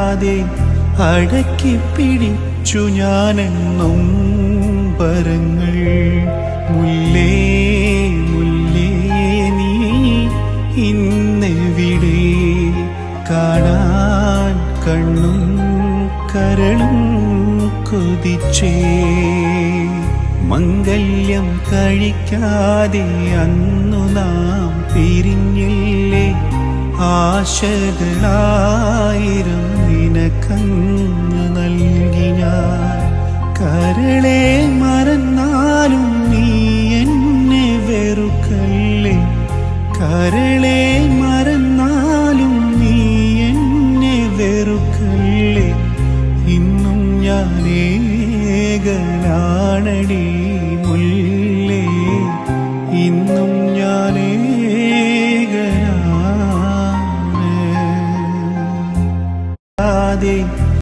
പറയാതെ അടക്കി പിടിച്ചു ഞാനെന്നും പരങ്ങൾ. മുല്ലേ മുല്ലേ നീ ഇന്നെവിടെ, കാണാൻ കണ്ണും കരളും കൊതിച്ചേ. മംഗല്യം കഴിക്കാതെ അന്നു നാം പിരിഞ്ഞില്ലേ, ആശകളായിരം നിനക്കങ്ങ് നൽകി ഞാൻ. കരളെ മറന്നാലും നീ എന്നെ വെറുക്കല്ലേ, കരളെ മറന്നാലും നീ എന്നെ വെറുക്കല്ലേ. ഇന്നും ഞാൻ ഏകനാണടി മുല്ലേ, ഇന്നും ഞാൻ ഏകനാണ്.